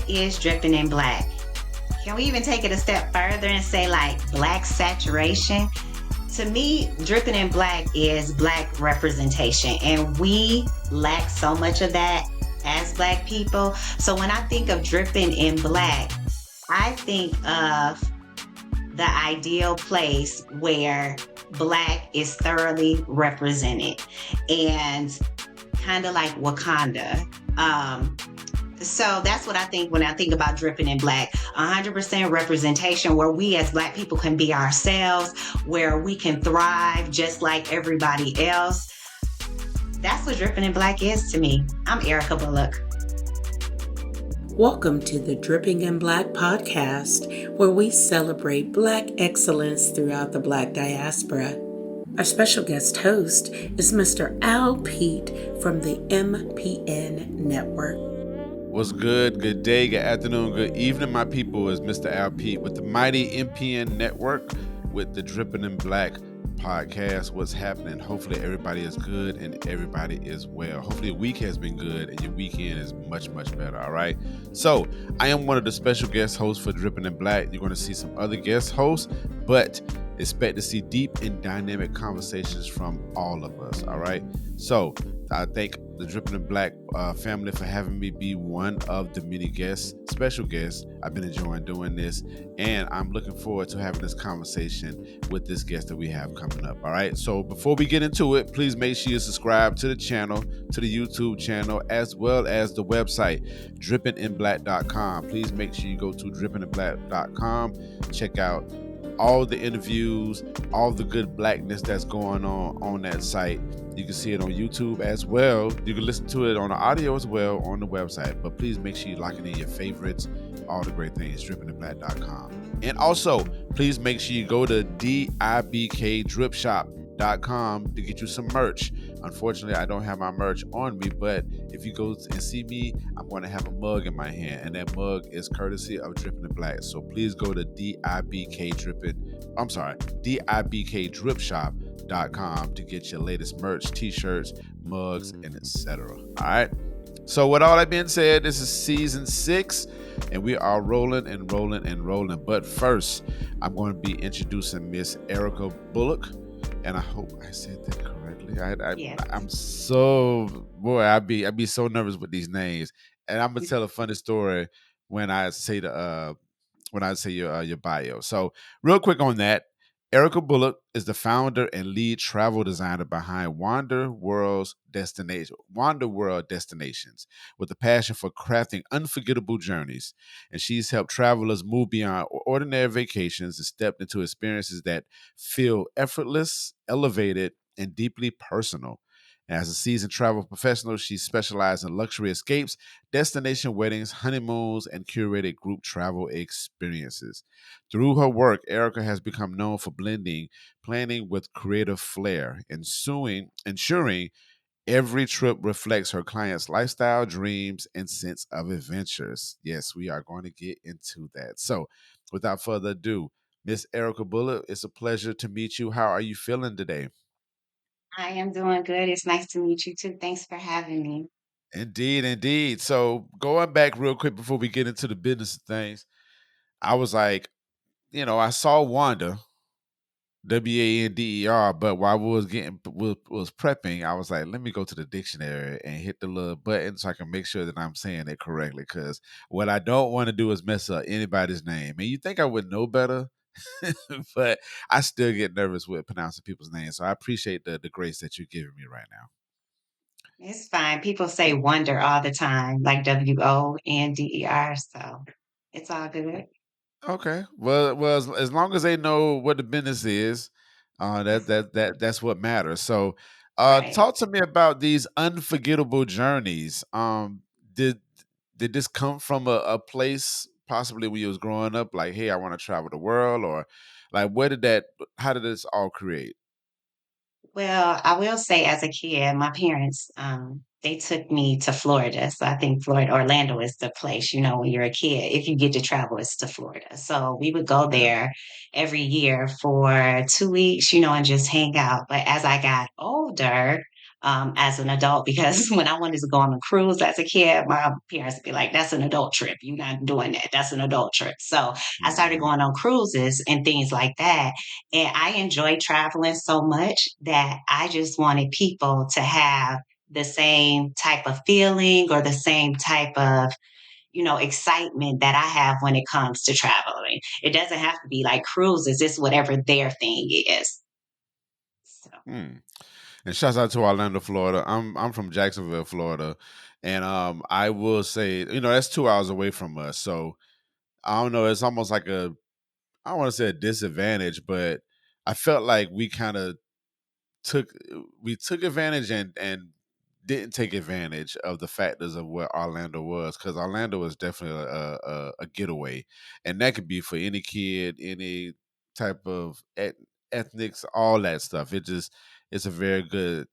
what is dripping in black? Can we even take it a step further and say like black saturation? To me, dripping in black is black representation, and we lack so much of that as black people. So when I think of dripping in black, I think of the ideal place where black is thoroughly represented and kind of like Wakanda. So that's what I think when I think about dripping in black. 100% representation where we as black people can be ourselves, where we can thrive just like everybody else. That's what dripping in black is to me. I'm Erica Bullock. Welcome to the Dripping in Black podcast, where we celebrate Black excellence throughout the Black diaspora. Our special guest host is Mr. Al Pete from the MPN Network. What's good? Good day, good afternoon, good evening, my people. Is Mr. Al Pete with the mighty MPN Network with the Dripping in Black podcast. What's happening? Hopefully everybody is good and everybody is well. Hopefully your week has been good and your weekend is much, much better. All right. So I am one of the special guest hosts for Dripping in Black. You're going to see some other guest hosts, but expect to see deep and dynamic conversations from all of us. All right. So I thank the Dripping in Black family for having me be one of the many special guests. I've been enjoying doing this, and I'm looking forward to having this conversation with this guest that we have coming up. All right. So before we get into it, please make sure you subscribe to the channel, to the YouTube channel, as well as the website, drippinginblack.com. Please make sure you go to drippinginblack.com. Check out all the interviews, all the good blackness that's going on that site. You can see it on YouTube as well. You can listen to it on the audio as well on the website. But please make sure you lock it in your favorites, all the great things, drippinginblack.com. And also, please make sure you go to dibkdripshop.com to get you some merch. Unfortunately, I don't have my merch on me, but if you go and see me, I'm going to have a mug in my hand, and that mug is courtesy of Dripping in Black. So please go to dibkdripshop.com to get your latest merch, t-shirts, mugs, and etc. All right. So with all that being said, this is season 6, and we are rolling and rolling and rolling. But first, I'm going to be introducing Miss Erica Bullock, and I hope I said that correctly. Yes. I'm so I'd be so nervous with these names, and I'm gonna tell a funny story when I say your bio. So real quick on that, Erica Bullock is the founder and lead travel designer behind Wander World Destinations, with a passion for crafting unforgettable journeys. And she's helped travelers move beyond ordinary vacations and stepped into experiences that feel effortless, elevated, and deeply personal. And as a seasoned travel professional, she specializes in luxury escapes, destination weddings, honeymoons, and curated group travel experiences. Through her work, Erica has become known for blending planning with creative flair, ensuring every trip reflects her clients' lifestyle, dreams, and sense of adventures. Yes, we are going to get into that. So, without further ado, Miss Erica Bullock, it's a pleasure to meet you. How are you feeling today? I am doing good. It's nice to meet you too. Thanks for having me. Indeed, indeed. So going back real quick before we get into the business of things, I was like, I saw Wanda, Wander, but while we was prepping, I was like, let me go to the dictionary and hit the little button so I can make sure that I'm saying it correctly. Because what I don't want to do is mess up anybody's name. And you think I would know better, but I still get nervous with pronouncing people's names. So I appreciate the grace that you're giving me right now. It's fine. People say wonder all the time, like WONDER. So it's all good. Okay. Well, as long as they know what the business is, Yes. that's what matters. So, Right. talk to me about these unforgettable journeys. Did did this come from a place possibly when you was growing up, like, hey, I want to travel the world, or like, how did this all create? Well, I will say as a kid, my parents, they took me to Florida. So I think Florida, Orlando is the place, when you're a kid, if you get to travel, it's to Florida. So we would go Yeah. there every year for 2 weeks, and just hang out. But as I got older, as an adult because when I wanted to go on a cruise as a kid, my parents would be like, "That's an adult trip. You're not doing that. That's an adult trip." So I started Mhm. going on cruises and things like that. And I enjoy traveling so much that I just wanted people to have the same type of feeling or the same type of excitement that I have when it comes to traveling. It doesn't have to be like cruises, it's whatever their thing is. So, Hmm. And shouts out to Orlando, Florida. I'm from Jacksonville, Florida, and I will say, that's 2 hours away from us. So I don't know. It's almost like I don't want to say a disadvantage, but I felt like took we took advantage and didn't take advantage of the factors of what Orlando was, because Orlando was definitely a getaway, and that could be for any kid, any type of ethnics, all that stuff. It's a very good,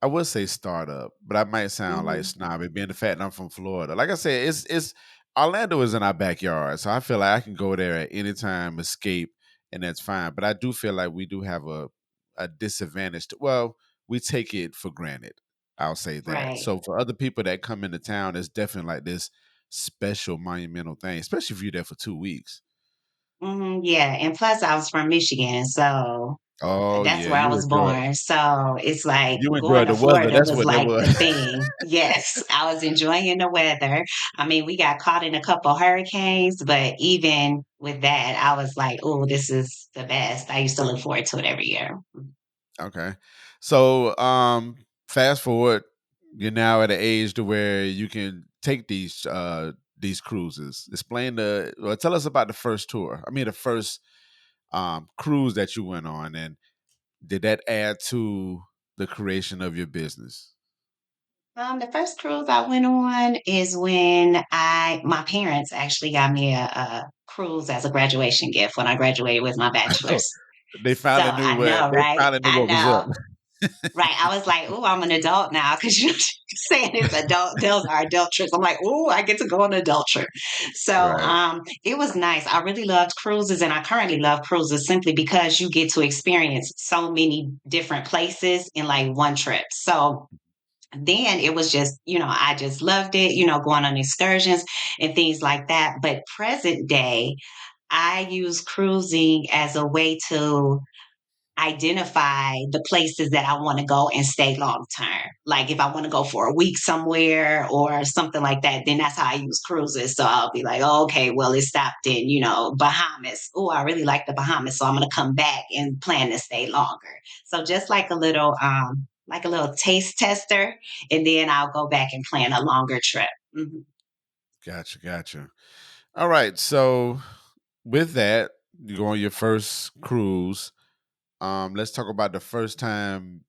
I would say, startup, but I might sound like mhm, snobby being the fact that I'm from Florida. Like I said, it's Orlando is in our backyard, so I feel like I can go there at any time, escape, and that's fine. But I do feel like we do have a disadvantage. Well, we take it for granted. I'll say that. right. So for other people that come into town, it's definitely like this special monumental thing, especially if you're there for 2 weeks. Yeah, and plus I was from Michigan, so Oh that's yeah, where I was born. So it's like you going enjoyed to the weather. Florida That's was what that like was. the thing. Yes, I was enjoying the weather. I mean, we got caught in a couple hurricanes, but even with that, I was like, "Oh, this is the best." I used to look forward to it every year. Okay. So, fast forward, you're now at an age to where you can take these cruises. Tell us about the first tour. I mean, the first cruise that you went on, and did that add to the creation of your business? The first cruise I went on is when my parents actually got me a cruise as a graduation gift when I graduated with my bachelor's. So I know, They right? finally knew I what was up. know. Right. I was like, oh, I'm an adult now because you're saying it's adult, those are adult trips. I'm like, oh, I get to go on an adult trip. So Right. it was nice. I really loved cruises and I currently love cruises simply because you get to experience so many different places in like one trip. So then it was just, I just loved it, going on excursions and things like that. But present day, I use cruising as a way to identify the places that I want to go and stay long term. Like if I want to go for a week somewhere or something like that, then that's how I use cruises. So I'll be like, oh, okay, well, it stopped in, Bahamas. Oh, I really like the Bahamas. So I'm gonna come back and plan to stay longer. So just like a little taste tester, and then I'll go back and plan a longer trip. Mhm. Gotcha. Gotcha. All right. So with that, you go on your first cruise. Let's talk about the first time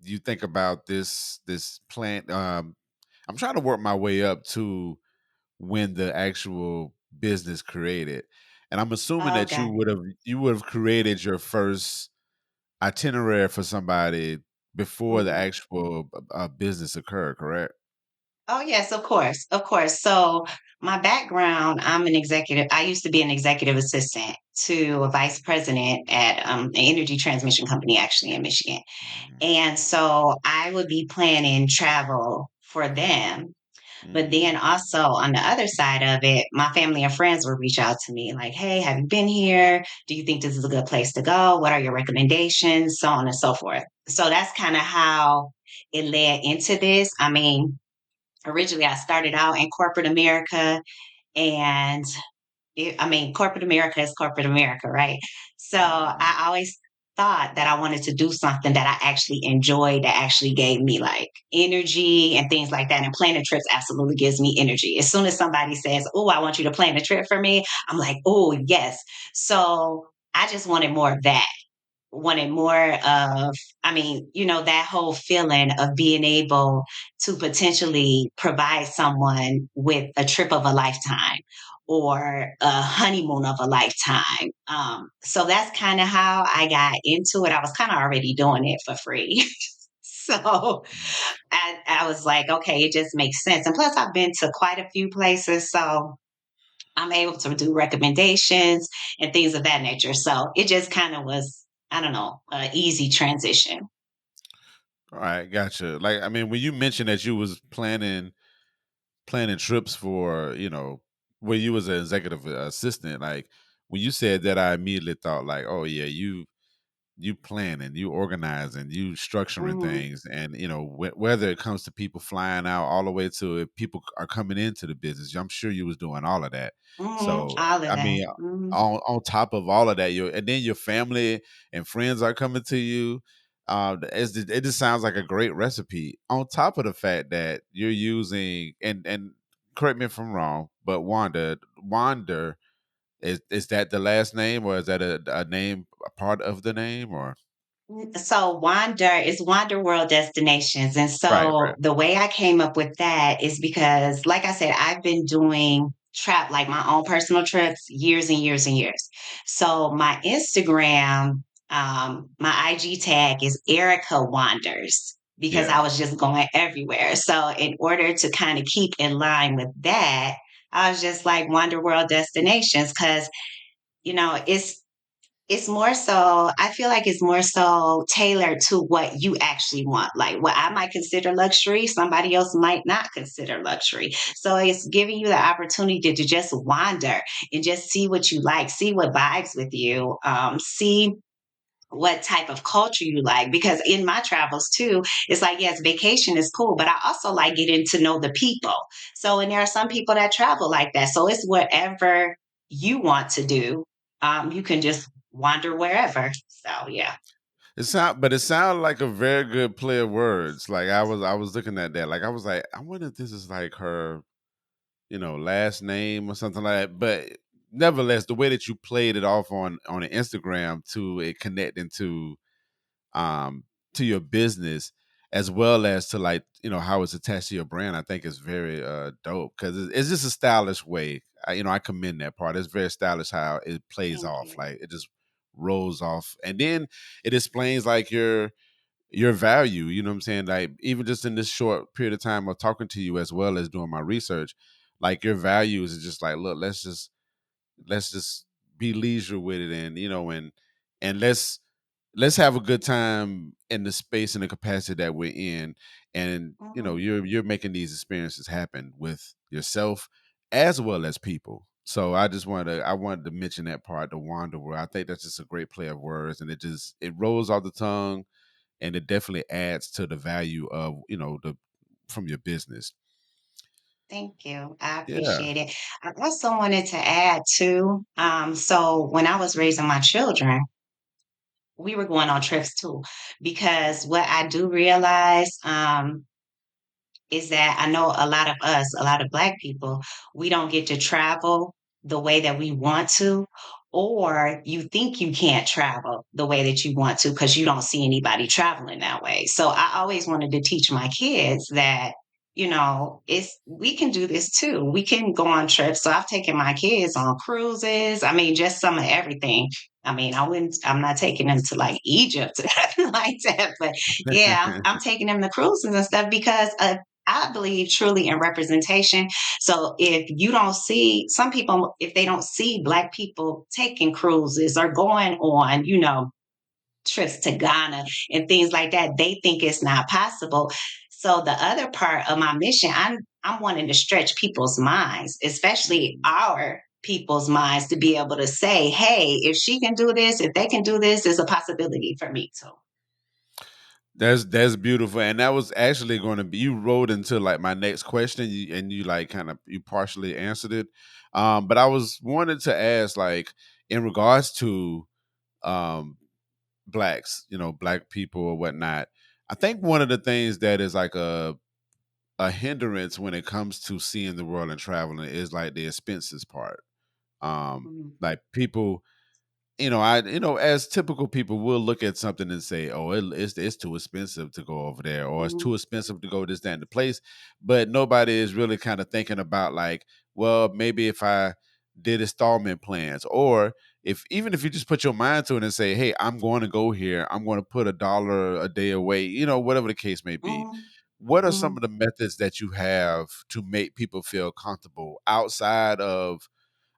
you think about this plant. I'm trying to work my way up to when the actual business created, and I'm assuming that Okay. you would have created your first itinerary for somebody before the Mhm. actual business occurred. Correct? Oh, yes, of course. Of course. So, my background, I'm an executive. I used to be an executive assistant to a vice president at an energy transmission company, actually in Michigan. Mhm. And so I would be planning travel for them. But then Mhm. also on the other side of it, my family and friends would reach out to me like, hey, have you been here? Do you think this is a good place to go? What are your recommendations? So on and so forth. So that's kind of how it led into this. I mean, originally I started out in corporate America and corporate America is corporate America, right? So Mhm. I always thought that I wanted to do something that I actually enjoyed that actually gave me like energy and things like that. And planning trips absolutely gives me energy. As soon as somebody says, oh, I want you to plan a trip for me, I'm like, oh, yes. So I just wanted more of that, wanted more of, that whole feeling of being able to potentially provide someone with a trip of a lifetime or a honeymoon of a lifetime. So that's kind of how I got into it. I was kind of already doing it for free. So I was like, okay, it just makes sense. And plus, I've been to quite a few places. So I'm able to do recommendations and things of that nature. So it just kind of was, I don't know, an easy transition. All right, gotcha. Like, I mean, when you mentioned that you was planning trips for, where you was an executive assistant, like when you said that, I immediately thought like, oh yeah, you planning, you organizing, you structuring Hmm. things, and whether it comes to people flying out all the way to if people are coming into the business, I'm sure you was doing all of that. Hmm. So All of I that. mean, Hmm. on top of all of that, and then your family and friends are coming to you. It just sounds like a great recipe. On top of the fact that you're using, and correct me if I'm wrong, but Wander, is that the last name, or is that a name, a part of the name, or? So Wander is Wander World Destinations. And Right, so right. the way I came up with that is because, like I said, I've been doing like my own personal trips years and years and years. So my Instagram, my IG tag is Erica Wanders because I Yeah. was just going everywhere. So in order to kind of keep in line with that, I was just like Wander World Destinations because, you know, it's more so, I feel like it's more so tailored to what you actually want. Like what I might consider luxury, somebody else might not consider luxury. So it's giving you the opportunity to just wander and just see what you like, see what vibes with you, see what type of culture you like. Because in my travels too, it's like, yes, vacation is cool, but I also like getting to know the people. So, and there are some people that travel like that. So it's whatever you want to do. You can just wander wherever. So, yeah. But it sounded like a very good play of words. Like I was looking at that. Like I was like, I wonder if this is like her, last name or something like that. But nevertheless, the way that you played it off on an Instagram to it connecting um to your business, as well as to, like, how it's attached to your brand, I think is very dope, because it's just a stylish way. I commend that part. It's very stylish how it plays Thank off. you. Like it just rolls off, and then it explains like your value. You know what I'm saying? Like even just in this short period of time of talking to you, as well as doing my research, like your values is just like, look, let's just be leisure with it, and and let's have a good time in the space and the capacity that we're in. And Mhm. you're making these experiences happen with yourself as well as people. So I wanted to mention that part, the wander word. I think that's just a great play of words, and it rolls off the tongue, and it definitely adds to the value of the from your business. Thank you. I Yeah. appreciate it. I also wanted to add too. So when I was raising my children, we were going on trips too, because what I do realize, is that I know a lot of us, a lot of Black people, we don't get to travel the way that we want to, or you think you can't travel the way that you want to because you don't see anybody traveling that way. So I always wanted to teach my kids that, it's we can do this too. We can go on trips. So I've taken my kids on cruises. I mean, just some of everything. I mean, I'm not taking them to like Egypt or nothing like that, but yeah, I'm taking them to cruises and stuff because I believe truly in representation. So if you don't see some people, if they don't see Black people taking cruises or going on, trips to Ghana and things like that, they think it's not possible. So the other part of my mission, I'm wanting to stretch people's minds, especially Mhm. our people's minds, to be able to say, hey, if she can do this, if they can do this, there's a possibility for me too. That's beautiful, and that was actually going to be, you rolled into like my next question, and you like kind of you partially answered it. But I was wanted to ask, like, in regards to um blacks, black people or whatnot. I think one of the things that is like a hindrance when it comes to seeing the world and traveling is like the expenses part. Mhm. Like people, as typical people, will look at something and say, "Oh, it's too expensive to go over there, or it's Mhm. too expensive to go this, that, and the place." But nobody is really kind of thinking about like, well, maybe if I did installment plans, or if even if you just put your mind to it and say, "Hey, I'm going to go here. I'm going to put $1 a day away," whatever the case may be. Mhm. What are some Mhm. of the methods that you have to make people feel comfortable outside of,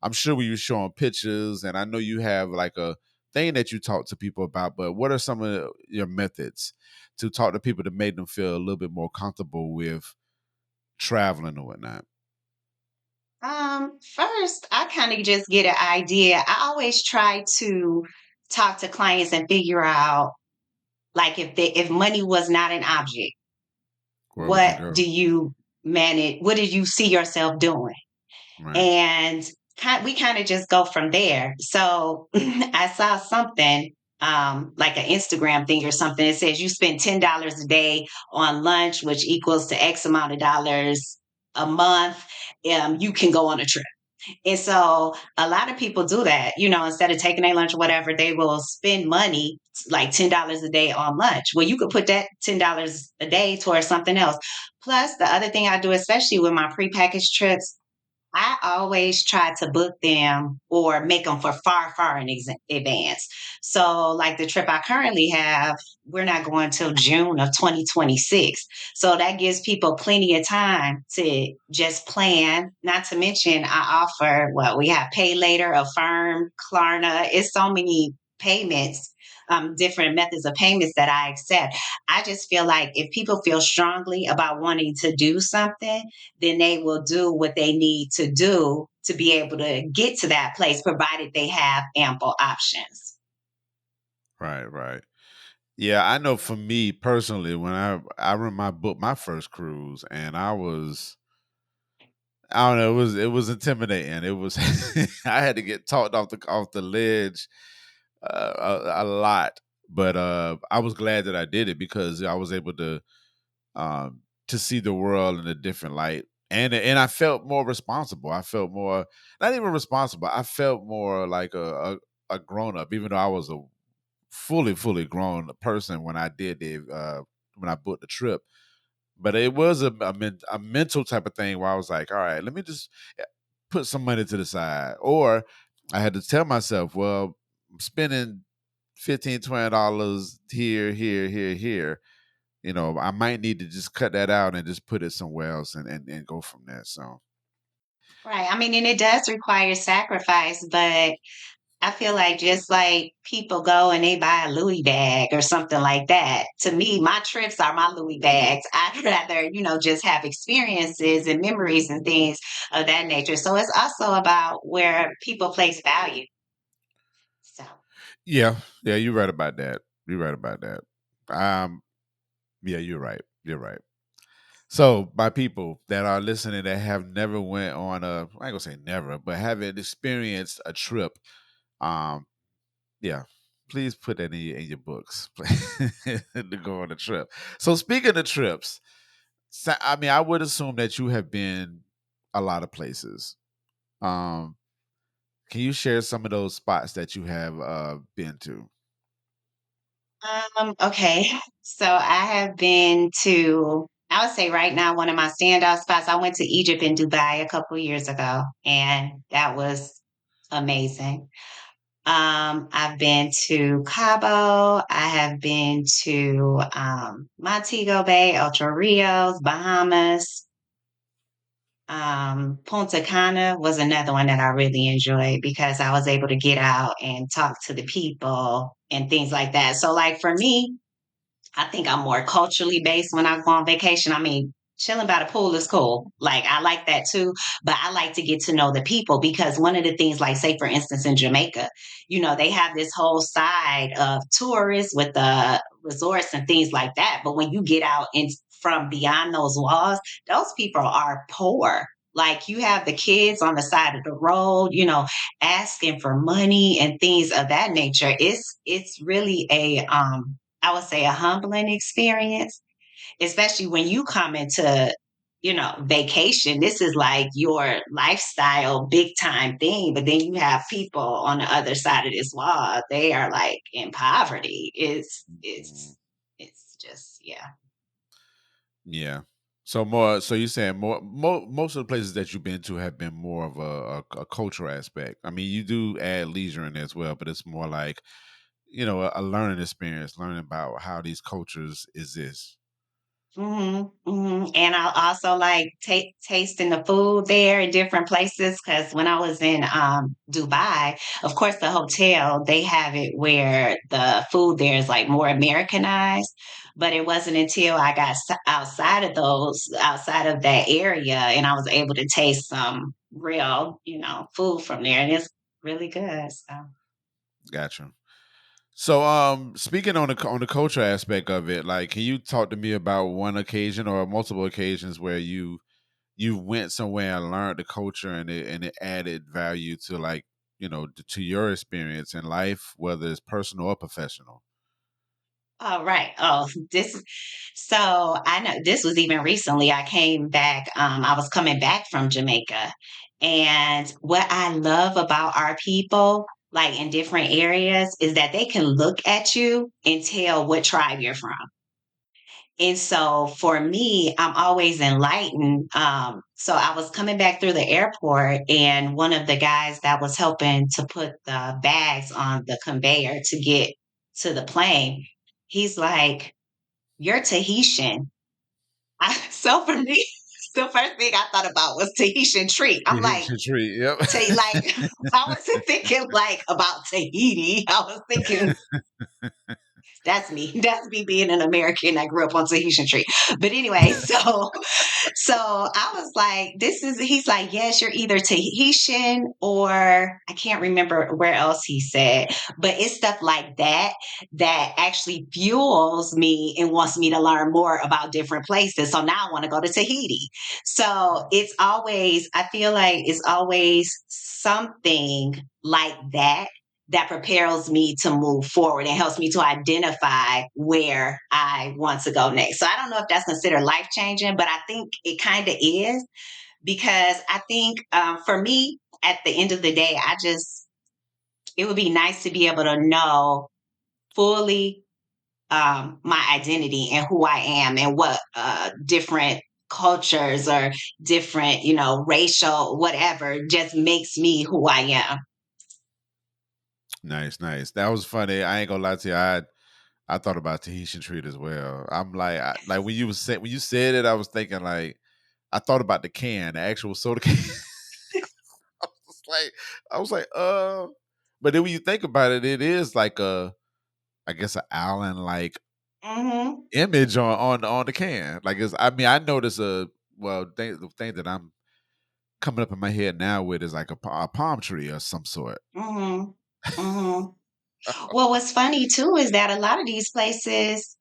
I'm sure we were showing pictures, and I know you have like a thing that you talk to people about, but what are some of your methods to talk to people to make them feel a little bit more comfortable with traveling or whatnot? First, I kind of just get an idea. I always try to talk to clients and figure out, like, if money was not an object, Where would you what go? do you manage? What do you see yourself doing? Right. And we kind of just go from there. So I saw something, like an Instagram thing or something. It says you spend $10 a day on lunch, which equals to X amount of dollars a month. You can go on a trip. And so a lot of people do that, instead of taking their lunch or whatever, they will spend money like $10 a day on lunch. Well, you could put that $10 a day towards something else. Plus, the other thing I do, especially with my prepackaged trips, I always try to book them or make them for far, far in advance. So, like the trip I currently have, we're not going till June of 2026. So that gives people plenty of time to just plan. Not to mention, I offer what we have: pay later, Affirm, Klarna. It's so many payments, different methods of payments that I accept. I just feel like if people feel strongly about wanting to do something, then they will do what they need to do to be able to get to that place, provided they have ample options. Right, right. Yeah, I know for me personally, when I remember I booked my first cruise and I don't know, it was intimidating. It was I had to get talked off the ledge a lot. But I was glad that I did it because I was able to see the world in a different light. And I felt more responsible. I felt more, not even responsible. I felt more like a grown up, even though I was a fully grown person when I did when I booked the trip. But it was a mental type of thing where I was like, all right, let me just put some money to the side. Or I had to tell myself, well, I'm spending $15, $20 here. I might need to just cut that out and just put it somewhere else and go from there. So Right. I mean, and it does require sacrifice, but I feel like just like people go and they buy a Louis bag or something like that. To me, my trips are my Louis bags. I'd rather, just have experiences and memories and things of that nature. So it's also about where people place value. So, yeah, yeah, you're right about that. You're right about that. Um, yeah, you're right. You're right. So, by people that are listening that have never went on I ain't gonna say never, but haven't experienced a trip, um, yeah, please put that in your books to go on a trip. So, speaking of trips, I mean, I would assume that you have been a lot of places. Um, can you share some of those spots that you have been to? okay. So I have been to, I would say right now, one of my standout spots. I went to Egypt and Dubai a couple years ago, and that was amazing. I've been to Cabo. I have been to Montego Bay, Ocho Rios, Bahamas. Punta Cana was another one that I really enjoyed because I was able to get out and talk to the people and things like that. So, like for me, I think I'm more culturally based when I go on vacation. I mean, chilling by the pool is cool. Like, I like that too, but I like to get to know the people because one of the things, like, say, for instance, in Jamaica, they have this whole side of tourists with the resorts and things like that. But when you get out and from beyond those walls, those people are poor. Like, you have the kids on the side of the road, asking for money and things of that nature. It's really I would say a humbling experience, especially when you come into, vacation. This is like your lifestyle, big time thing. But then you have people on the other side of this wall. They are like in poverty. It's Mhm. it's it's just, yeah. Yeah. So more. So you're saying most of the places that you've been to have been more of a cultural aspect. I mean, you do add leisure in there as well, but it's more like a learning experience, learning about how these cultures exist. And I also like tasting the food there in different places because when I was in Dubai, of course, the hotel they have it where the food there is like more Americanized. But it wasn't until I got outside of that area, and I was able to taste some real, food from there, and it's really good. So. Gotcha. So, speaking on the culture aspect of it, like, can you talk to me about one occasion or multiple occasions where you went somewhere and learned the culture and it added value to, like, to your experience in life, whether it's personal or professional? Oh, right. Oh, so I know this was even recently. I came back, I was coming back from Jamaica. And what I love about our people, like in different areas, is that they can look at you and tell what tribe you're from. And so for me, I'm always enlightened. So I was coming back through the airport, and one of the guys that was helping to put the bags on the conveyor to get to the plane, he's like, "You're Tahitian." So for me, the first thing I thought about was Tahitian treat. I'm like, Tahitian treat. Yep. like I wasn't thinking like about Tahiti. I was thinking that's me. That's me being an American. I grew up on Tahitian tree. But anyway, so I was like, he's like, yes, you're either Tahitian or I can't remember where else he said, but it's stuff like that that actually fuels me and wants me to learn more about different places. So now I want to go to Tahiti. So I feel like it's always something like that propels me to move forward and helps me to identify where I want to go next. So I don't know if that's considered life changing, but I think it kind of is because I think for me, at the end of the day, it would be nice to be able to know fully my identity and who I am and what different cultures or different, racial, whatever, just makes me who I am. Nice, nice. That was funny. I ain't gonna lie to you. I thought about Tahitian treat as well. I'm like, like when you said it, I was thinking like I thought about the can, the actual soda can. I was like, I was like, but then when you think about it, it is like I guess, an island like Hmm. image on the can. Like, it's. I mean, I notice the thing that I'm coming up in my head now with is like a palm tree or some sort. Hmm. Hmm. Well, what's funny too is that a lot of these places,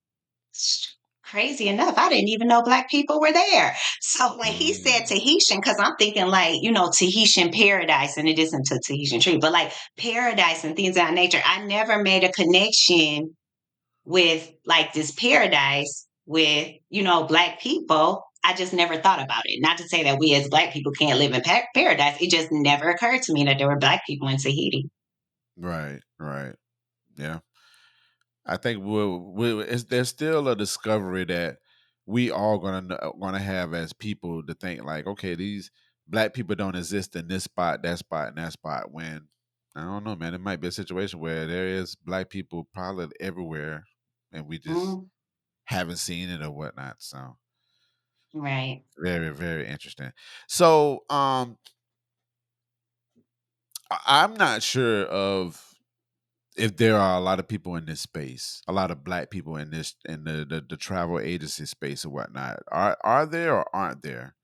crazy enough, I didn't even know Black people were there. So when he said Mm, Tahitian, because I'm thinking like, Tahitian paradise, and it isn't a Tahitian tree, but like paradise and things of that nature, I never made a connection with like this paradise with, Black people. I just never thought about it. Not to say that we as Black people can't live in paradise. It just never occurred to me that there were Black people in Tahiti. right, right, yeah. I think there's still a discovery that we all gonna have as people to think like, okay, these black people don't exist in this spot, that spot, and that spot. When I don't know, man, it might be a situation where there is black people probably everywhere, and we just Mm, haven't seen it or whatnot. So right. very, very interesting. So, I'm not sure of if there are a lot of people in this space, a lot of black people in the travel agency space or whatnot. Are there or aren't there?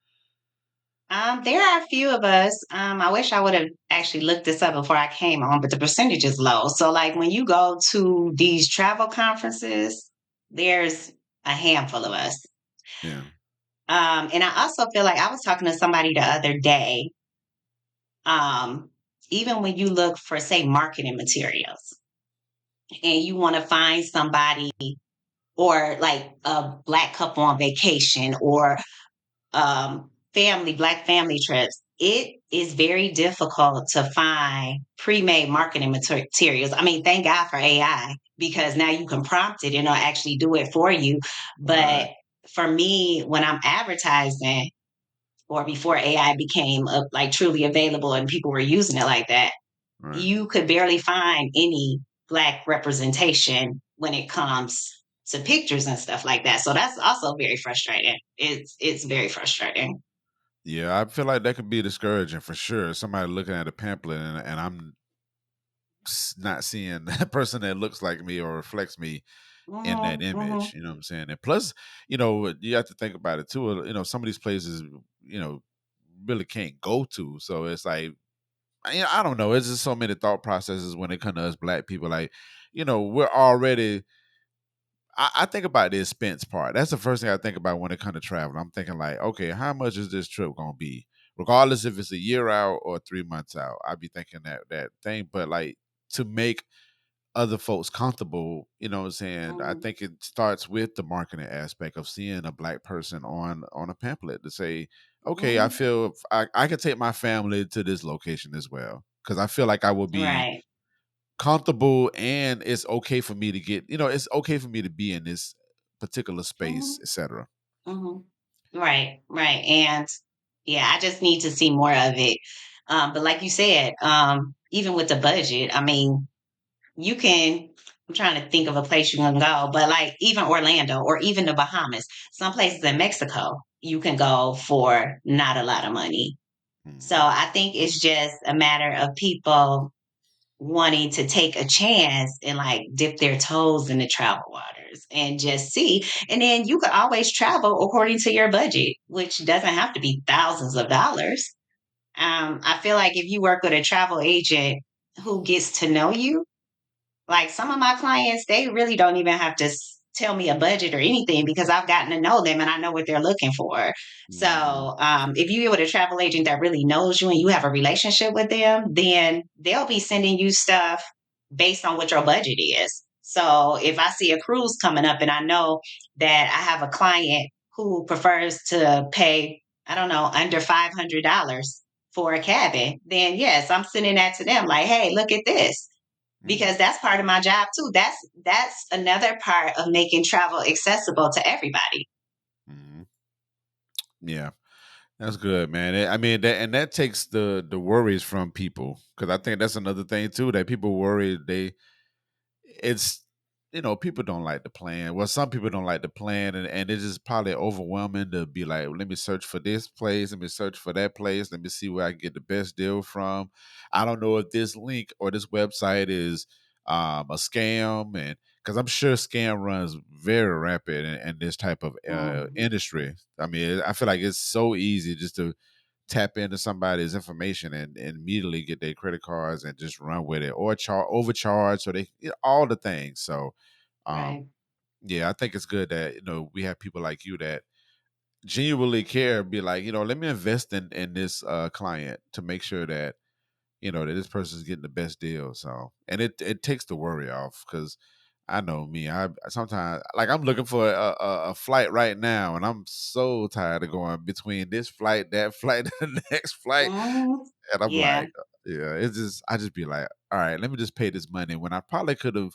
There are a few of us. I wish I would have actually looked this up before I came on, but the percentage is low. So, like when you go to these travel conferences, there's a handful of us. Yeah. And I also feel like I was talking to somebody the other day. Um, Even when you look for, say, marketing materials, and you want to find somebody or like a Black couple on vacation or Black family trips, it is very difficult to find pre-made marketing materials. I mean, thank God for AI because now you can prompt it and it'll actually do it for you. Right. But for me, when I'm advertising or before AI became like truly available and people were using it like that, Right. you could barely find any Black representation when it comes. to pictures and stuff like that. So that's also very frustrating. It's very frustrating. Yeah, I feel like that could be discouraging for sure. Somebody looking at a pamphlet and I'm not seeing that person that looks like me or reflects me in that Mm-hmm, image. mm-hmm, You know what I'm saying? And plus, you have to think about it too. Some of these places, you know, really can't go to. So it's like, I don't know. It's just so many thought processes when it comes to us black people. Like, we're already. I think about the expense part. That's the first thing I think about when it comes to travel. I'm thinking like, okay, how much is this trip gonna be? Regardless if it's a year out or 3 months out, I'd be thinking that thing. But like to make other folks comfortable, you know what I'm saying? I mm-hmm, think it starts with the marketing aspect of seeing a black person on a pamphlet to say, okay, I mm-hmm. feel I could take my family to this location as well. Cause I feel like I will be Right. comfortable and it's okay for me to it's okay for me to be in this particular space, Mm-hmm, etc. mm-hmm. Right, right. And yeah, I just need to see more of it. But like you said, even with the budget, I mean, you can I'm trying to think of a place you can go, but like even Orlando or even the Bahamas, some places in Mexico, you can go for not a lot of money. So Hmm. I think it's just a matter of people wanting to take a chance and like dip their toes in the travel waters and just see. And then you can always travel according to your budget, which doesn't have to be thousands of dollars. I feel like if you work with a travel agent who gets to know you, like some of my clients, they really don't even have to tell me a budget or anything because I've gotten to know them and I know what they're looking for. So Hmm. if you get with a travel agent that really knows you and you have a relationship with them, then they'll be sending you stuff based on what your budget is. So if I see a cruise coming up and I know that I have a client who prefers to pay, I don't know, under $500 for a cabin, then yes, I'm sending that to them like, hey, look at this Hmm. because that's part of my job too. That's another part of making travel accessible to everybody. Hmm. Yeah, that's good, man. I mean, that takes the worries from people because I think that's another thing too that people worry it's people don't like to plan. Well, some people don't like to plan, and it's just probably overwhelming to be like, let me search for this place, let me search for that place, let me see where I can get the best deal from. I don't know if this link or this website is a scam, and because I'm sure scam runs very rapid in this type of Mhm. industry. I mean, I feel like it's so easy just to tap into somebody's information and immediately get their credit cards and just run with it or overcharge so they all the things. So um Right. yeah, I think it's good that we have people like you that genuinely care, be like, let me invest in this client to make sure that that this person's getting the best deal. So and it takes the worry off because I know me. I sometimes like I'm looking for a flight right now, and I'm so tired of going between this flight, that flight, the next flight, Mhm. and I'm Yeah. like, yeah, it's just I just be like, all right, let me just pay this money when I probably could have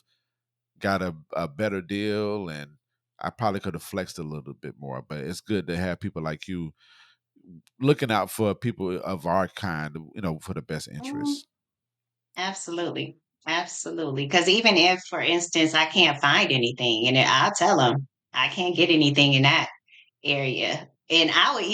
got a better deal, and I probably could have flexed a little bit more. But it's good to have people like you looking out for people of our kind, for the best Mhm. interest. Absolutely. Absolutely. Because even if, for instance, I can't find anything in it, I'll tell them I can't get anything in that area. And I would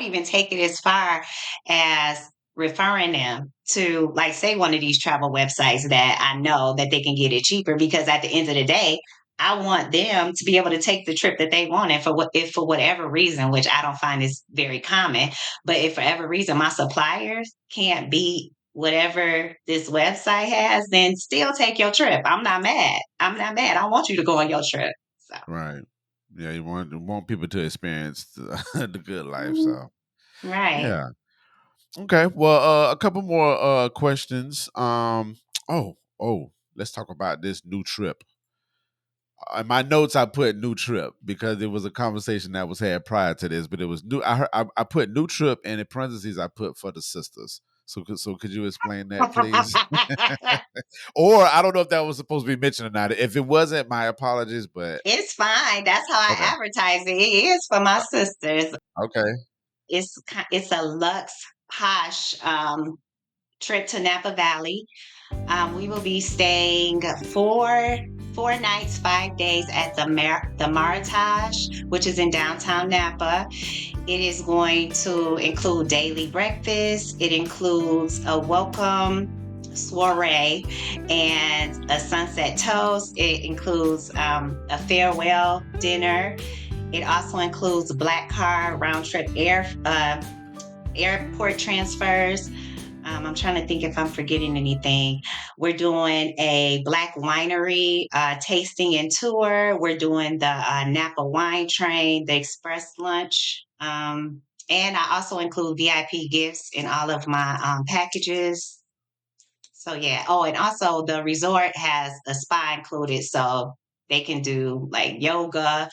even take it as far as referring them to like say one of these travel websites that I know that they can get it cheaper because at the end of the day, I want them to be able to take the trip that they want and if for whatever reason, which I don't find is very common, but if for whatever reason my suppliers can't beat whatever this website has, then still take your trip. I'm not mad. I'm not mad. I want you to go on your trip. So Right. Yeah, you want people to experience the good life. mhm. So Right. yeah. Okay. Well, a couple more questions. Let's talk about this new trip. In my notes, I put new trip because it was a conversation that was had prior to this, but it was new. I put new trip, and in parentheses, I put for the sisters. So could you explain that, please? Or I don't know if that was supposed to be mentioned or not. If it wasn't, my apologies. But It's fine. That's how okay, I advertise it. It is for my sisters. okay, It's a luxe posh trip to Napa Valley. We will be staying 4 nights, 5 days at the Meritage, which is in downtown Napa. It is going to include daily breakfast. It includes a welcome soiree and a sunset toast. It includes a farewell dinner. It also includes black card round trip airport transfers. I'm trying to think if I'm forgetting anything. We're doing a black winery tasting and tour. We're doing the Napa wine train, the express lunch. And I also include VIP gifts in all of my packages. So, yeah. Oh, and also the resort has a spa included. So they can do like yoga,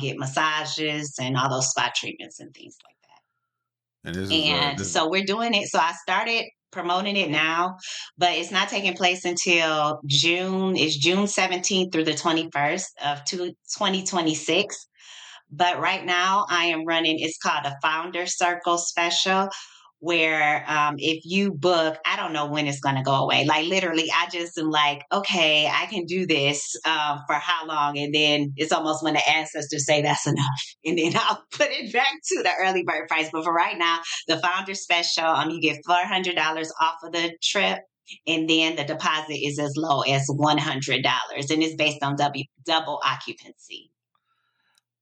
get massages, and all those spa treatments and things like that. And this is And this is so we're doing it. So I started promoting it now, but it's not taking place until June. It's June 17th through the 21st of 2026. But right now, I am running, it's called a Founder Circle Special, where if you book, I don't know when it's going to go away. Like literally, I just am like, okay, I can do this for how long? And then it's almost when the ancestors say that's enough. And then I'll put it back to the early bird price. But for right now, the Founder Special, you get $400 off of the trip. And then the deposit is as low as $100. And it's based on double occupancy.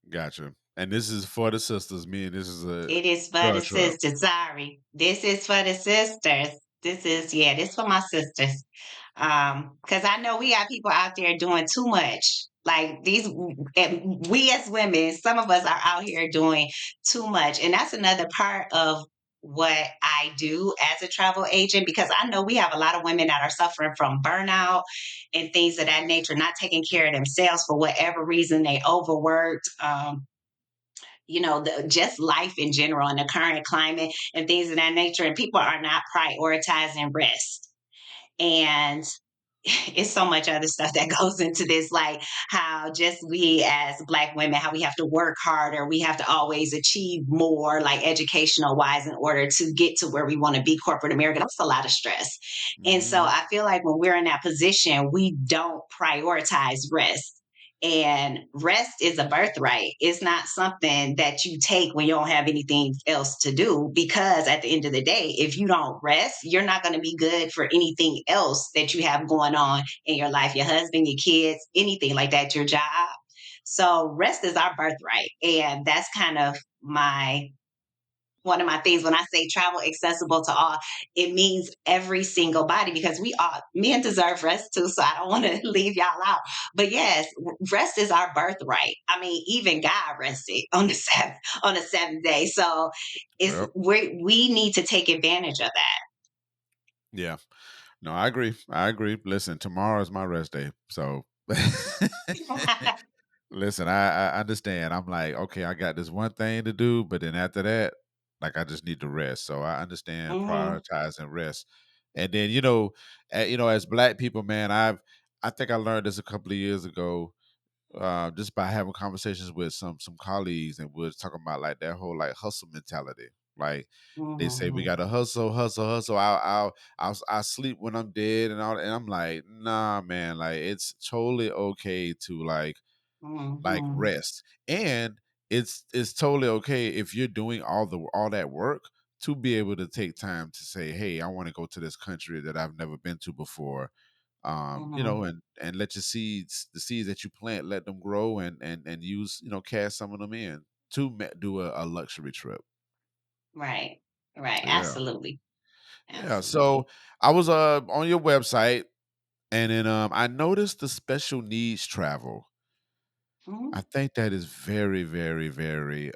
gotcha. And this is for the sisters. Me and this is a It is for the girl trip. sisters. Sorry. This is for the sisters. This for my sisters. Because I know we got people out there doing too much. Like these, we as women, some of us are out here doing too much. And that's another part of what I do as a travel agent, because I know we have a lot of women that are suffering from burnout and things of that nature, not taking care of themselves for whatever reason. They overworked. Just life in general and the current climate and things of that nature. And people are not prioritizing rest. And it's so much other stuff that goes into this, like how just we as Black women, how we have to work harder, we have to always achieve more, like educational wise, in order to get to where we want to be, corporate America. That's a lot of stress. And so Hmm. I feel like when we're in that position, we don't prioritize rest. And rest is a birthright. It's not something that you take when you don't have anything else to do. Because at the end of the day, if you don't rest, you're not going to be good for anything else that you have going on in your life, your husband, your kids, anything like that, your job. So rest is our birthright. And that's kind of my one of my things when I say travel accessible to all, it means every single body, because we all men deserve rest too. So I don't want to leave y'all out. But yes, rest is our birthright. I mean, even God rested on the seventh day. So it's Well, we need to take advantage of yeah. No, I agree. I agree. Listen, tomorrow is my rest day. So that. listen, I understand. I'm like, okay, I got this one thing to do, but then after that, like I just need to rest. So I understand Hmm. prioritizing rest. And then, as Black people, man, I think I learned this a couple of years ago, just by having conversations with some colleagues, and we are talking about like that whole like hustle mentality. Like they say we Hmm. gotta hustle, hustle, hustle. I'll sleep when I'm dead and all, and I'm like, nah, man. Like it's totally okay to like Hmm. rest, and it's totally okay if you're doing all that work to be able to take time to say, hey, I want to go to this country that I've never been to before, Hmm. and let your seeds, the seeds that you plant, let them grow, and use, cast some of them in to do a luxury trip. Right. Right. So yeah, Absolutely. yeah. So Absolutely. I was on your website, and then I noticed the special needs travel. I Hmm. think that is very, very, very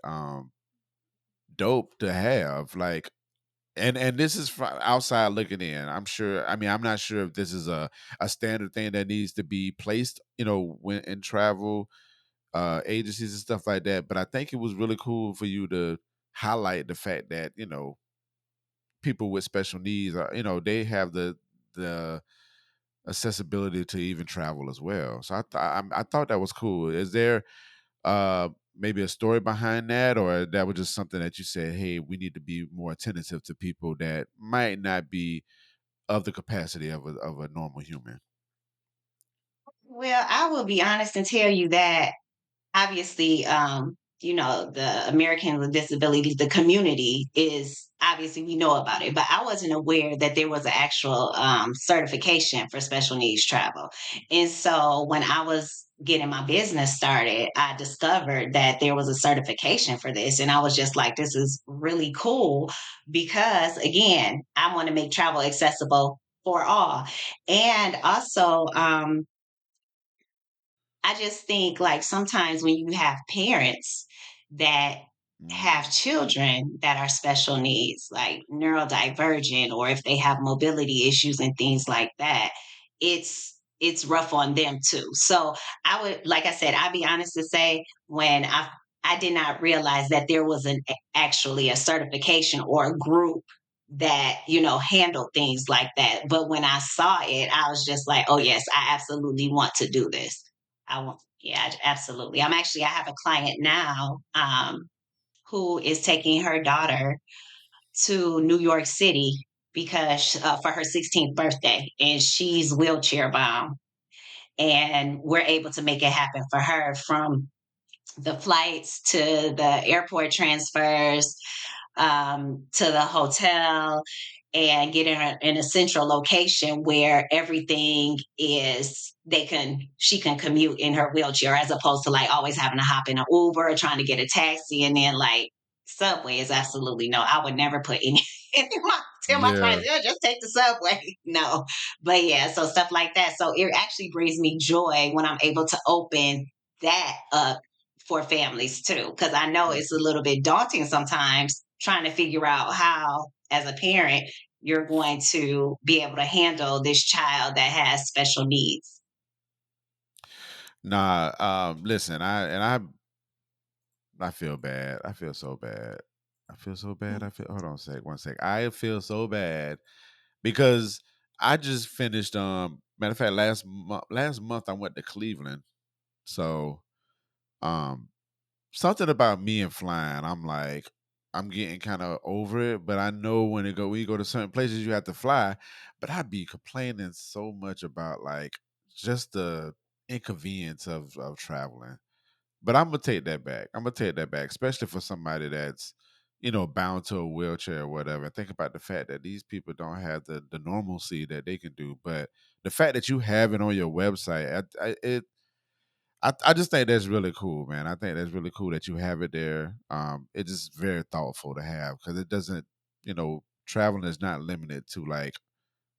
dope to have. Like, and this is from outside looking in. I'm sure. I mean, I'm not sure if this is a standard thing that needs to be placed, when in travel agencies and stuff like that. But I think it was really cool for you to highlight the fact that people with special needs are, they have the accessibility to even travel as well. So I thought that was cool. Is there maybe a story behind that, or that was just something that you said, hey, we need to be more attentive to people that might not be of the capacity of a normal human? Well, I will be honest and tell you that obviously, the American with Disabilities, the community is obviously we know about it, but I wasn't aware that there was an actual certification for special needs travel. And so when I was getting my business started, I discovered that there was a certification for this. And I was just like, this is really cool because, again, I want to make travel accessible for all. And also, I just think like sometimes when you have parents that have Mm, children that are special needs, like neurodivergent, or if they have mobility issues and things like that, it's rough on them too. So I would, like I said, I'd be honest to say when I did not realize that there was actually a certification or a group that handled things like that. But when I saw it, I was just like, oh yes, I absolutely want to do this. I want, yeah, absolutely. I have a client now who is taking her daughter to New York City because for her 16th birthday, and she's wheelchair bound. And we're able to make it happen for her from the flights to the airport transfers to the hotel and get in a central location where everything is she can commute in her wheelchair as opposed to like always having to hop in an Uber or trying to get a taxi and then like subway is absolutely no. I would never put any tell my yeah. friends, yeah, just take the subway. No. But yeah, so stuff like that. So it actually brings me joy when I'm able to open that up for families too, because I know it's a Mhm. little bit daunting sometimes trying to figure out how, as a parent, you're going to be able to handle this child that has special needs. Nah, listen, I feel bad. I feel so bad. I feel so bad. I feel hold on a sec, one sec. I feel so bad because I just finished matter of fact last month I went to Cleveland. So um something about me and flying, I'm like, I'm getting kind of over it, but I know when you go to certain places you have to fly, but I'd be complaining so much about like just the inconvenience of traveling. But I'm gonna take that back. I'm gonna take that back, especially for somebody that's, bound to a wheelchair or whatever. Think about the fact that these people don't have the normalcy that they can do, but the fact that you have it on your website, I just think that's really cool, man. I think that's really cool that you have it there. It's just very thoughtful to have because it doesn't, traveling is not limited to like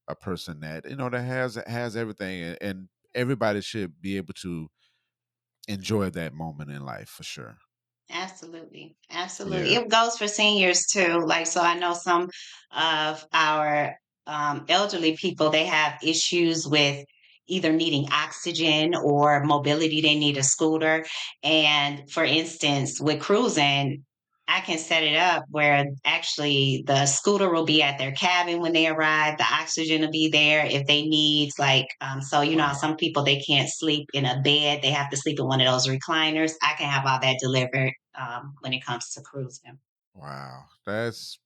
a person that that has everything, and everybody should be able to enjoy that moment in life for sure. Absolutely. Absolutely. Yeah. It goes for seniors too. Like, so I know some of our elderly people, they have issues with either needing oxygen or mobility. They need a scooter. And for instance, with cruising, I can set it up where actually the scooter will be at their cabin when they arrive. The oxygen will be there if they need, like, so, Wow. some people they can't sleep in a bed, they have to sleep in one of those recliners. I can have all that delivered when it comes to cruising. Wow. That's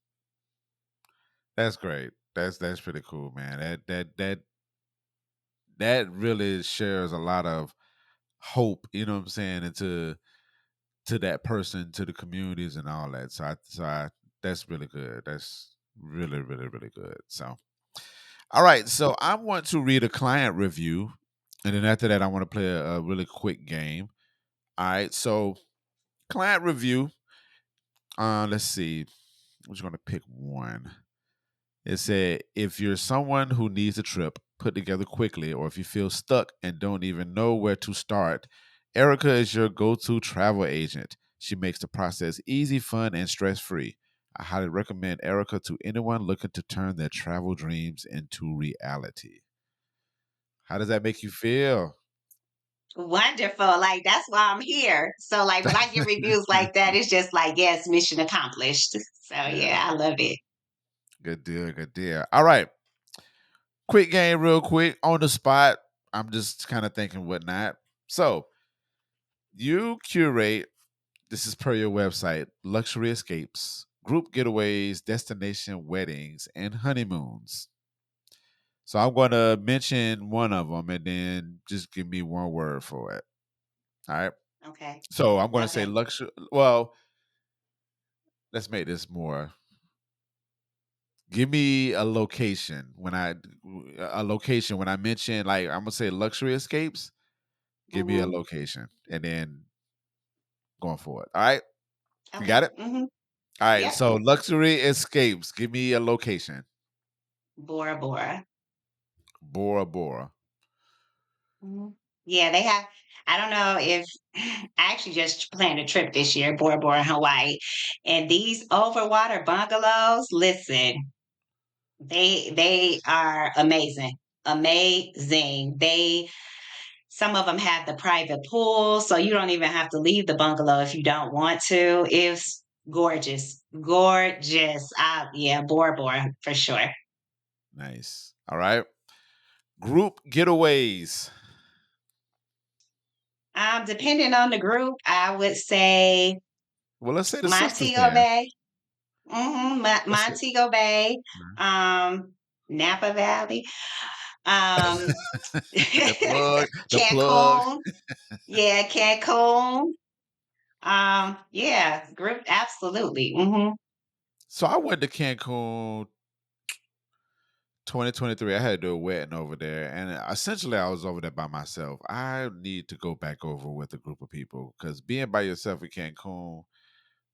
great. That's pretty cool, man. That really shares a lot of hope, you know what I'm saying, into to that person, to the communities and all that. So I that's really good. That's really, really, really good. So all right. So I want to read a client review. And then after that, I want to play a really quick game. All right. So client review. Let's see. I'm just gonna pick one. It said, if you're someone who needs a trip put together quickly, or if you feel stuck and don't even know where to start, Erica is your go to travel agent. She makes the process easy, fun, and stress free. I highly recommend Erica to anyone looking to turn their travel dreams into reality. How does that make you feel? Wonderful. Like, that's why I'm here. So, like, when I get reviews like that, it's just like, yes, mission accomplished. So, Yeah, yeah, I love it. good deal, good deal. All right, quick game, real quick, on the spot. I'm just kind of thinking whatnot. So, you curate, this is per your website, luxury escapes, group getaways, destination weddings, and honeymoons. So I'm going to mention one of them and then just give me one word for it. All right. Okay. So I'm going to say Okay. luxury. Well, let's make this more. Give me a location when I mention, like, I'm gonna say luxury escapes. Give me a Mm-hmm. location and then going for it. All right, you got Okay. it. Mm-hmm. All right. Yep. So luxury escapes. Give me a location. Bora Bora. Bora Bora. Mhm. Yeah, they have. I don't know if I actually just planned a trip this year, Bora Bora, Hawaii, and these overwater bungalows. Listen, they are amazing, amazing. They Some of them have the private pool, so you don't even have to leave the bungalow if you don't want to. It's gorgeous, gorgeous. Yeah, Bora Bora for sure. Nice. All right. Group getaways. Depending on the group, I would say Well, let's say the sisters Montego then. Bay. Let's say Montego Bay, um, Napa Valley, um, the plug. The plug. Cancun. Yeah, Cancun. Yeah, group, absolutely. So I went to Cancun 2023. I had to do a wedding over there, and essentially I was over there by myself. I need to go back over with a group of people because being by yourself in Cancun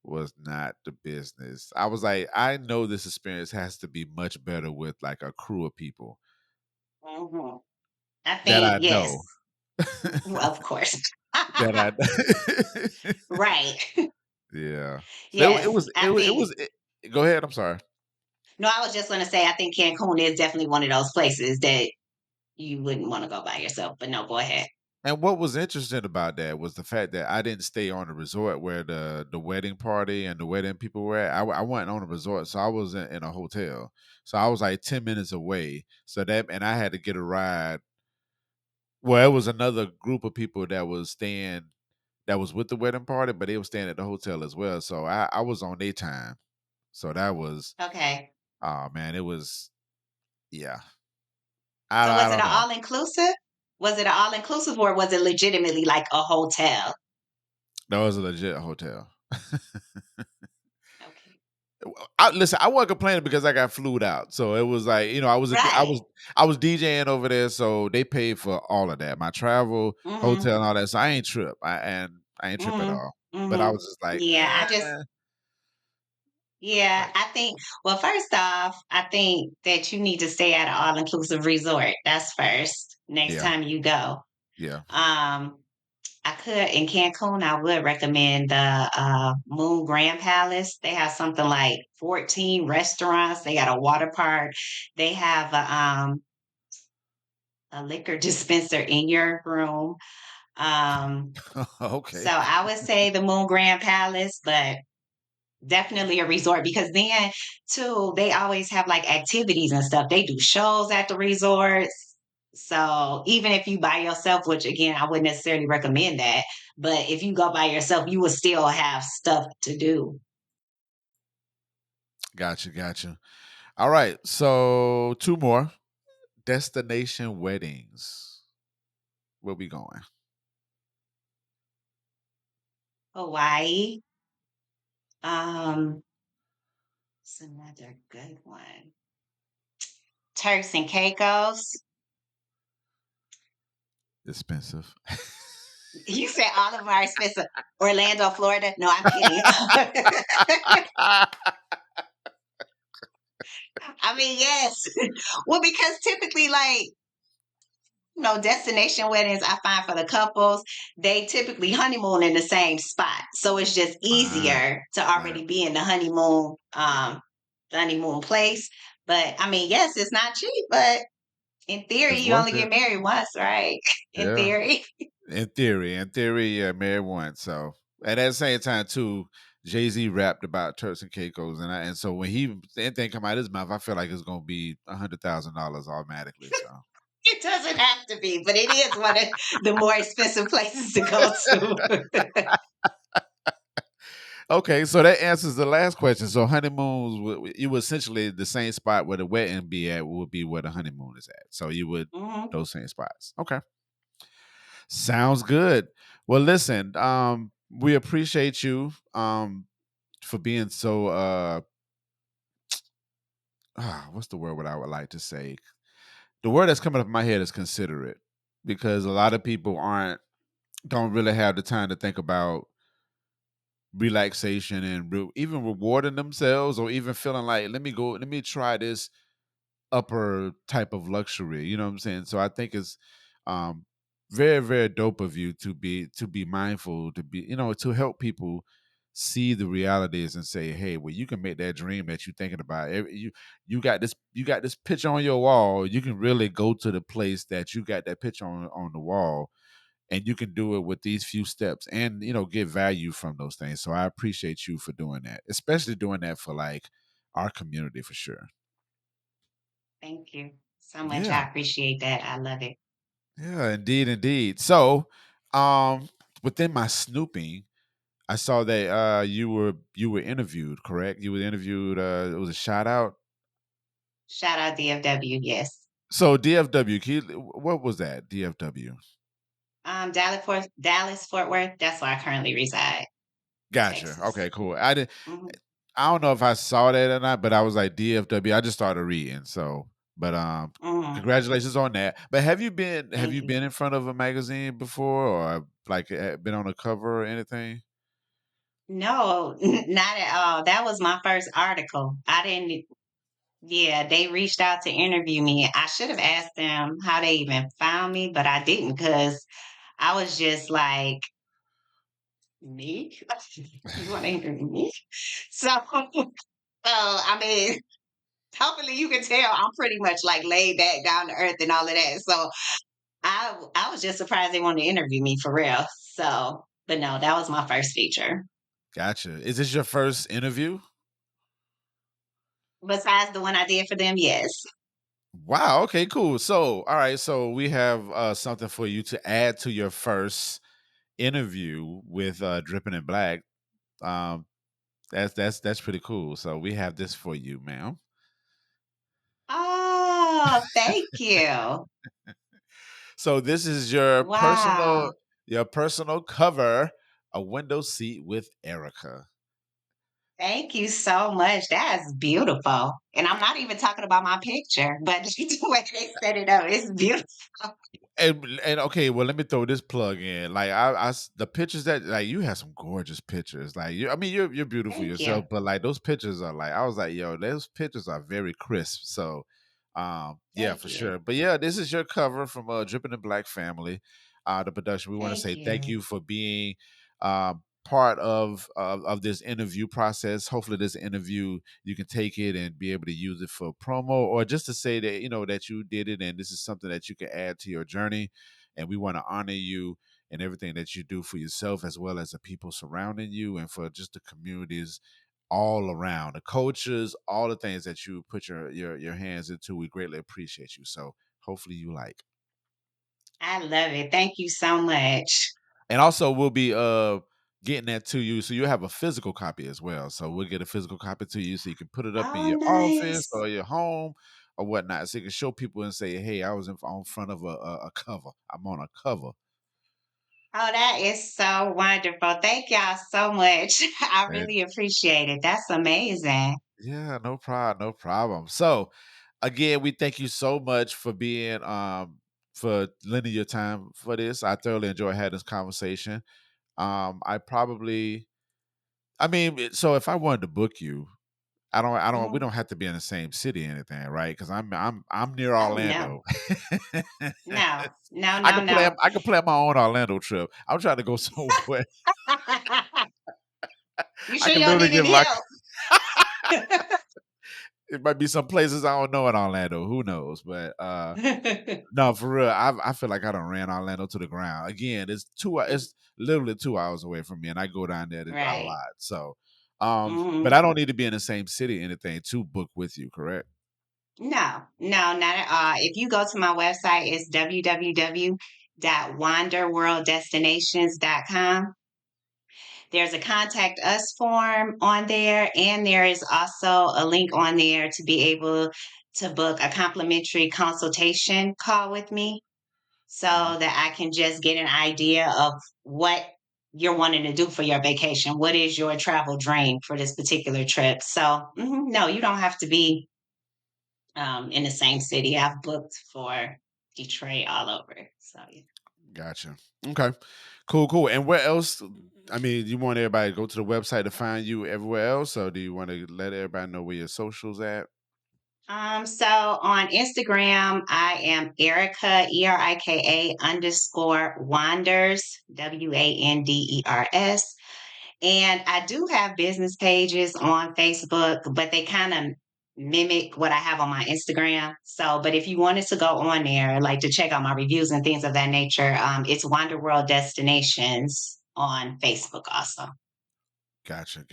was not the business. I was like, I know this experience has to be much better with like a crew of people hmm I that think I yes, know. well, of course. that I Right. yeah. So it Yes, was I think. go ahead. I'm sorry. No, I was just going to say I think Cancun is definitely one of those places that you wouldn't want to go by yourself. But no, go ahead. And what was interesting about that was the fact that I didn't stay on the resort where the wedding party and the wedding people were at. I went on a resort, so I was in a hotel. So I was like 10 minutes away. So that and I had to get a ride. Well, it was another group of people that was staying that was with the wedding party, but they were staying at the hotel as well. So I was on their time. So that was Okay. oh man, it was yeah. So I was it don't an know. all inclusive? Was it an all inclusive or was it legitimately like a hotel? That was a legit hotel. Okay. Listen, I wasn't complaining because I got flued out. So it was like, Right. I was DJing over there, so they paid for all of that. My travel, Mm-hmm. hotel, and all that. So I ain't trip. I ain't trip at Mm-hmm. all. But I Mm-hmm. was just like, Yeah, yeah, like I think, well, first off, I think that you need to stay at an all inclusive resort. That's first, next yeah, time you go. yeah. Um, I could in Cancun, I would recommend the Moon Grand Palace. They have something like 14 restaurants. They got a water park. They have a liquor dispenser in your room. So Okay. I would say the Moon Grand Palace, but definitely a resort because then too, they always have like activities and stuff. They do shows at the resorts. So even if you by yourself, which again, I wouldn't necessarily recommend that, but if you go by yourself, you will still have stuff to do. Gotcha. All right. So two more. Destination weddings. Where we going? Hawaii, it's another good one. Turks and Caicos. Expensive. You said all of them are expensive. Orlando, Florida. No, I'm kidding. I mean, yes. Well, because typically, like, destination weddings, I find for the couples, they typically honeymoon in the same spot. So it's just Right. easier to Right. already be in the honeymoon place. But I mean, yes, it's not cheap, but in theory, It's you only worth it. get married once, right? In Yeah. theory. In theory, yeah, married once. So, and at the same time, too, Jay-Z rapped about Turks and Caicos, and so when anything come out of his mouth, I feel like it's gonna be $100,000 automatically. So, It doesn't have to be, but it is one of the more expensive places to go to. Okay, so that answers the last question. So honeymoons, you would essentially the same spot where the wedding be at would be where the honeymoon is at. So you would Hmm. those same spots. Okay, sounds good. Well, listen, we appreciate you for being so what's the word what I would like to say? The word that's coming up in my head is considerate because a lot of people aren't don't really have the time to think about relaxation and even rewarding themselves or even feeling like let me try this upper type of luxury, you know what I'm saying? So I think it's um very very dope of you to be mindful, to be, you know, to help people see the realities and say, hey, well, you can make that dream that you're thinking about. You got this picture on your wall, you can really go to the place that you got that picture on the wall, and you can do it with these few steps and, you know, get value from those things. So I appreciate you for doing that, especially doing that for like our community for sure. Thank you so much. Yeah. I appreciate that. I love it. Yeah, indeed, indeed. So, um, within my snooping, I saw that you were interviewed, correct? You were interviewed. It was a shout out. Shout out DFW. Yes. So DFW, what was that? DFW. Dallas, Fort Worth. That's where I currently reside, Gotcha. Texas. Okay, cool. Hmm. I don't know if I saw that or not, but I was like DFW. I just started reading. So, but Hmm. congratulations on that. But have Thank you you. been in front of a magazine before, or like been on a cover or anything? No, not at all. That was my first article. I didn't. Yeah, they reached out to interview me. I should have asked them how they even found me, but I didn't because I was just like, me? You want to interview me? So, I mean, hopefully you can tell I'm pretty much like laid back, down to earth, and all of that. So I was just surprised they wanted to interview me for real. So, but no, that was my first feature. Gotcha. Is this your first interview? Besides the one I did for them, yes. Wow. Okay. Cool. So, all right. So we have something for you to add to your first interview with Dripping in Black. Um, that's pretty cool. So we have this for you, ma'am. Oh, thank you. So this is Wow. your personal cover, a window seat with Erica. Thank you so much. That's beautiful. And I'm not even talking about my picture, but the way they set it up, it's beautiful. And okay, well, let me throw this plug in. Like the pictures that like you have some gorgeous pictures. Like I mean, you're beautiful Thank you. yourself, but like those pictures are like I was like, yo, those pictures are very crisp. So, yeah, Thank for you. sure. But yeah, this is your cover from Dripping in Black Family, the production. We want to Thank say thank you. you for being part of this interview process. Hopefully, this interview you can take it and be able to use it for promo or just to say that you know that you did it and this is something that you can add to your journey. And we want to honor you and everything that you do for yourself as well as the people surrounding you and for just the communities all around, the cultures, all the things that you put your hands into. We greatly appreciate you. So hopefully you like. I love it. Thank you so much. And also we'll be getting that to you. So you have a physical copy as well. So we'll get a physical copy to you so you can put it up in Oh, your office nice. or your home or whatnot. So you can show people and say, hey, I was on front of a cover. I'm on a cover. Oh, that is so wonderful. Thank y'all so much. I really appreciate it. That's amazing. Yeah, no problem, no problem. So, again, we thank you so much for being for lending your time for this. I thoroughly enjoy having this conversation. I probably I mean, so if I wanted to book you, we Mhm. don't have to be in the same city or anything, right? Because I'm near Oh, no. Orlando. No. No, no, no. I could plan my own Orlando trip. I'm trying to go somewhere. You I sure can y'all literally needed get my help? it might be some places I don't know in Orlando. Who knows? But no, for real, I feel like I done ran Orlando to the ground. Again, it's literally 2 hours away from me, and I go down there a Right. lot. So, but Hmm. I don't need to be in the same city or anything to book with you, correct? No, no, not at all. If you go to my website, it's www.wanderworlddestinations.com. There's a contact us form on there, and there is also a link on there to be able to book a complimentary consultation call with me so that I can just get an idea of what you're wanting to do for your vacation. What is your travel dream for this particular trip? So, no, you don't have to be in the same city. I've booked for Detroit, all over. So, yeah. Gotcha. Okay. Cool. And where else? I mean, you want everybody to go to the website to find you everywhere else, or do you want to let everybody know where your socials at? So on Instagram, I am Erica, Erika _ Wanders, Wanders. And I do have business pages on Facebook, but they kind of mimic what I have on my Instagram. So, but if you wanted to go on there, like to check out my reviews and things of that nature, it's Wander World Destinations on Facebook also. Gotcha.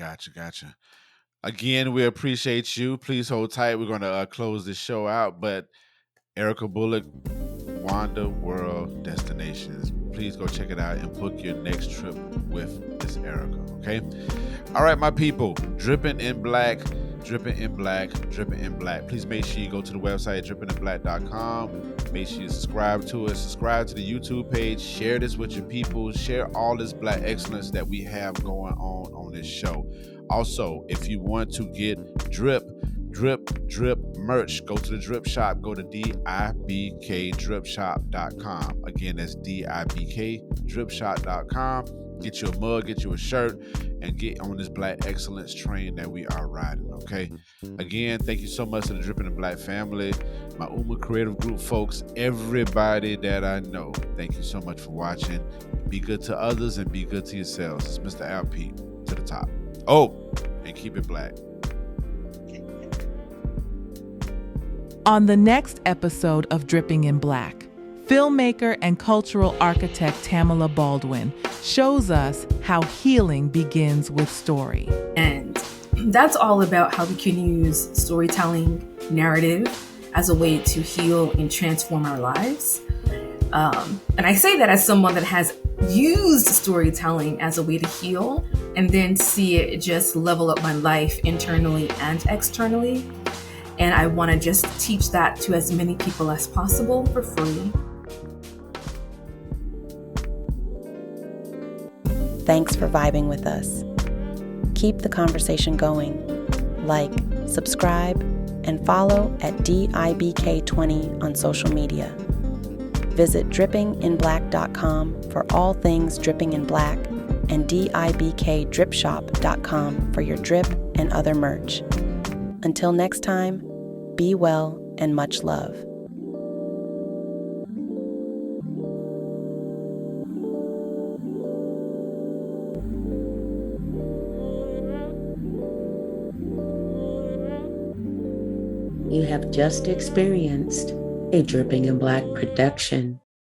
Again, we appreciate you. Please hold tight. We're going to close this show out, but Erica Bullock, Wander World Destinations. Please go check it out and book your next trip with Miss Erica, okay? All right, my people, Dripping in Black. Please make sure you go to the website, drippinginblack.com. Make sure you subscribe to us. Subscribe to the YouTube page. Share this with your people. Share all this Black excellence that we have going on this show. Also, if you want to get drip merch, go to the drip shop. Go to dibkdripshop.com. Again, that's dibkdripshop.com. Get you a mug, get you a shirt, and get on this Black excellence train that we are riding, okay? Again, thank you so much to the Dripping in Black family, my Uma Creative Group folks, everybody that I know. Thank you so much for watching. Be good to others and be good to yourselves. It's Mr. Al Pete to the top. Oh, and keep it black. On the next episode of Dripping in Black, filmmaker and cultural architect Tamala Baldwin shows us how healing begins with story. And that's all about how we can use storytelling, narrative, as a way to heal and transform our lives. And I say that as someone that has used storytelling as a way to heal and then see it just level up my life internally and externally. And I want to just teach that to as many people as possible for free. Thanks for vibing with us. Keep the conversation going. Like, subscribe, and follow at DIBK20 on social media. Visit drippinginblack.com for all things Dripping in Black and dibkdripshop.com for your drip and other merch. Until next time, be well and much love. You have just experienced a Dripping in Black production.